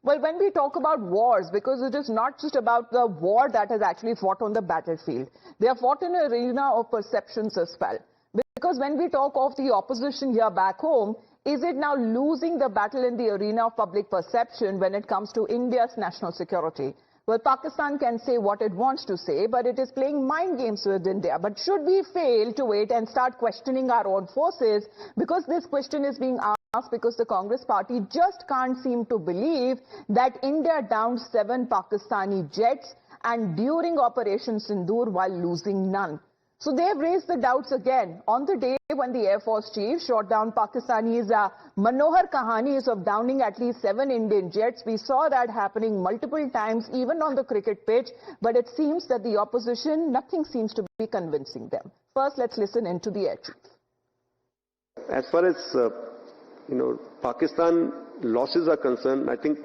Well, when we talk about wars, because it is not just about the war that is actually fought on the battlefield, they are fought in an arena of perceptions as well. Because when we talk of the opposition here back home, is it now losing the battle in the arena of public perception when it comes to India's national security? Well, Pakistan can say what it wants to say, but it is playing mind games with India. But should we fail to wait and start questioning our own forces? Because this question is being asked because the Congress party just can't seem to believe that India downed 7 Pakistani jets and during Operation Sindoor while losing none. So they have raised the doubts again. On the day when the Air Force Chief shot down Pakistani's Manohar Kahanis of downing at least 7 Indian jets, we saw that happening multiple times, even on the cricket pitch. But it seems that the opposition, nothing seems to be convincing them. First, let's listen into the Air Chief. As far as, Pakistan losses are concerned, I think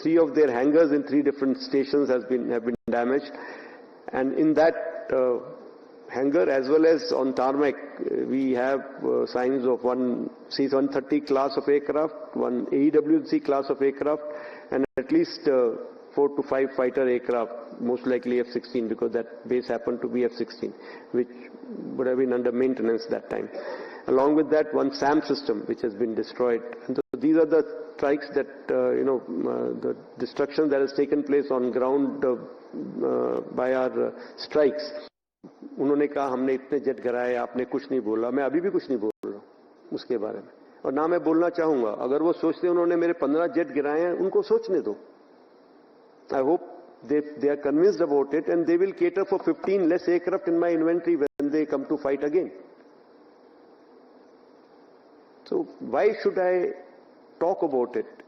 3 of their hangars in 3 different stations have been damaged. And in that hangar as well as on tarmac, we have signs of one C-130 class of aircraft, one AEWC class of aircraft, and at least 4 to 5 fighter aircraft, most likely F-16, because that base happened to be F-16, which would have been under maintenance that time. Along with that, one SAM system, which has been destroyed. And so these are the strikes that, the destruction that has taken place on ground by our strikes. उन्होंने कहा हमने इतने jet गिराए, आपने कुछ नहीं बोला. मैं अभी भी कुछ नहीं बोल रहा हूं उसके बारे में, और ना मैं बोलना चाहूंगा. अगर वो सोचते उन्होंने मेरे 15 जेट गिराए हैं, उनको सोचने दो. I hope they are convinced about it and they will cater for 15 less aircraft in my inventory when they come to fight again. So why should I talk about it?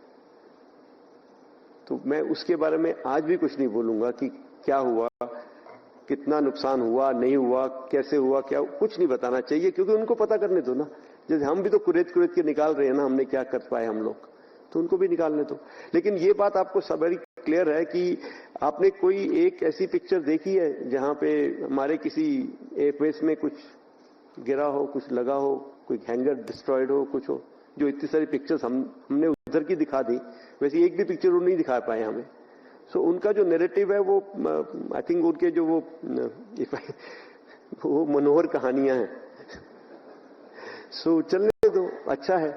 तो मैं उसके बारे में आज भी कुछ नहीं बोलूंगा कि क्या हुआ, कितना नुकसान हुआ, नहीं हुआ, कैसे हुआ, क्या, कुछ नहीं बताना चाहिए, क्योंकि उनको पता करने दो ना. जैसे हम भी तो कुरेद के निकाल रहे हैं ना, हमने क्या कर पाए हम लोग, तो उनको भी निकालने दो. लेकिन ये बात आपको सब बड़ी क्लियर है कि आपने कोई एक ऐसी पिक्चर देखी है जहां पे हमारे किसी एयरबेस में कुछ गिरा हो, कुछ लगा हो, कोई हैंगर डिस्ट्रॉयड हो, कुछ हो? जो इतनी सारी पिक्चर्स हमने उधर की दिखा दी, वैसे एक भी पिक्चर वो नहीं दिखा पाए हमें. सो उनका जो नैरेटिव है वो, आई थिंक उनके जो वो मनोहर कहानियां हैं. सो चलने दो, अच्छा है.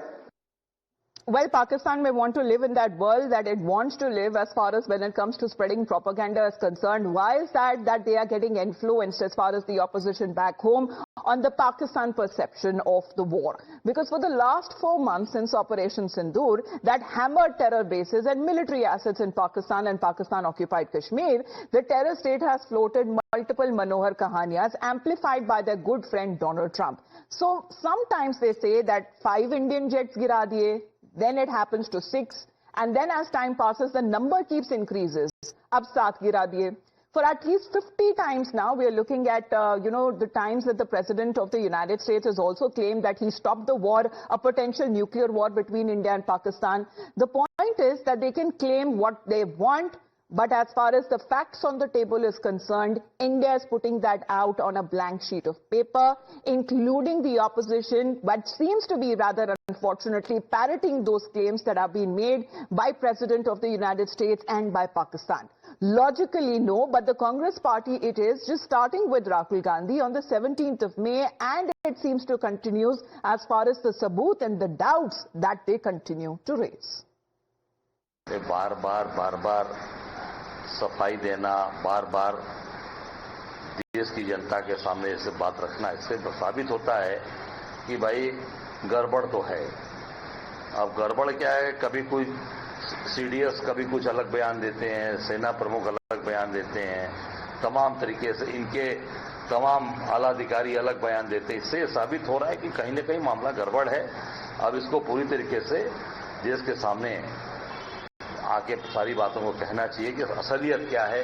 Well, Pakistan may want to live in that world that it wants to live as far as when it comes to spreading propaganda is concerned. Why is that they are getting influenced as far as the opposition back home on the Pakistan perception of the war? Because for the last 4 months since Operation Sindoor, that hammered terror bases and military assets in Pakistan and Pakistan-occupied Kashmir, the terror state has floated multiple Manohar Kahaniyas amplified by their good friend Donald Trump. So sometimes they say that 5 Indian jets gira diye, then it happens to 6, and then as time passes, the number keeps increases. Ab 7 gira diye. For at least 50 times now, we are looking at, the times that the President of the United States has also claimed that he stopped the war, a potential nuclear war between India and Pakistan. The point is that they can claim what they want, but as far as the facts on the table is concerned, India is putting that out on a blank sheet of paper, including the opposition, but seems to be rather unfortunately parroting those claims that have been made by President of the United States and by Pakistan. Logically, no, but the Congress party, it is just starting with Rahul Gandhi on the 17th of May, and it seems to continue as far as the sabut and the doubts that they continue to raise. बार-बार सफाई देना, बार-बार देश की जनता के सामने ऐसे बात रखना, इससे तो साबित होता है कि भाई गड़बड़ तो है. अब गड़बड़ क्या है, कभी कोई सीडीएस कभी कुछ अलग बयान देते हैं, सेना प्रमुख अलग बयान देते हैं, तमाम तरीके से इनके तमाम आला अधिकारी अलग बयान देते हैं. इससे साबित हो रहा है कि कहीं न कहीं मामला गड़बड़ है. अब इसको पूरी तरीके से देश के सामने आके सारी बातों को कहना चाहिए कि असलियत क्या है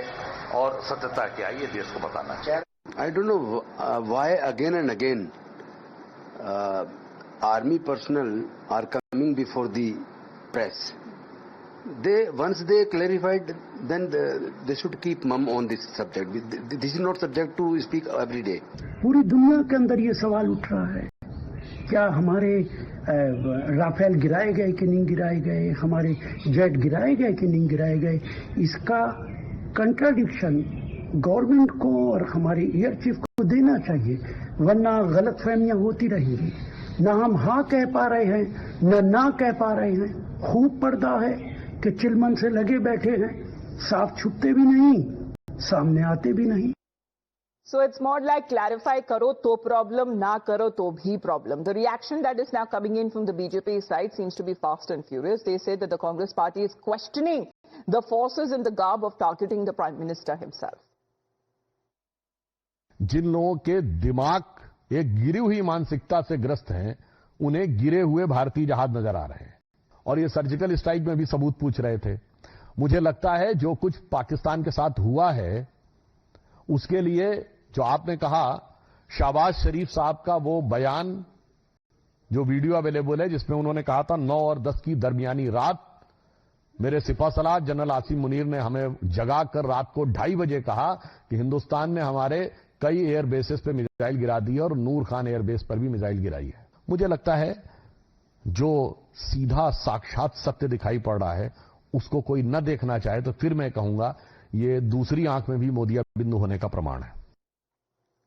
और सत्यता क्या है, ये देश को बताना चाहिए. I don't know why again and again army personnel are coming before the press. Once they clarified, then they should keep mum on this subject. This is not subject to speak every day. पूरी दुनिया के अंदर ये सवाल उठ रहा है क्या हमारे राफेल गिराए गए कि नहीं गिराए गए, हमारे जेट गिराए गए कि नहीं गिराए गए, इसका कंट्राडिक्शन गवर्नमेंट को और हमारे एयर चीफ को देना चाहिए, वरना गलतफहमियां होती रहेंगी। ना हम हाँ कह पा रहे हैं ना कह पा रहे हैं। खूब पर्दा है कि चिलमन से लगे बैठे हैं, साफ छुपते भी नहीं, सामने आते भी नहीं। So it's more like clarify karo to problem, na karo to bhi problem. The reaction that is now coming in from the BJP side seems to be fast and furious. They say that the Congress party is questioning the forces in the garb of targeting the Prime Minister himself. जिन लोगों के दिमाग एक गिरी हुई मानसिकता से ग्रस्त हैं, उन्हें गिरे हुए भारतीय जहाज नजर आ रहे हैं। और ये सर्जिकल स्ट्राइक में भी सबूत पूछ रहे थे। मुझे लगता है जो कुछ पाकिस्तान के साथ हुआ है, उसके लिए जो आपने कहा, शहबाज शरीफ साहब का वो बयान जो वीडियो अवेलेबल है, जिसमें उन्होंने कहा था 9 और 10 की दरमियानी रात मेरे सिपा सलार जनरल आसिम मुनीर ने हमें जगा कर रात को 2:30 बजे कहा कि हिंदुस्तान ने हमारे कई एयर बेसेस पे मिसाइल गिरा दी है और नूर खान एयरबेस पर भी मिसाइल गिराई है। मुझे लगता है जो सीधा साक्षात सत्य दिखाई पड़ रहा है, उसको कोई न देखना चाहे तो फिर मैं कहूंगा ये दूसरी आंख में भी मोतिया बिंदु होने का प्रमाण है।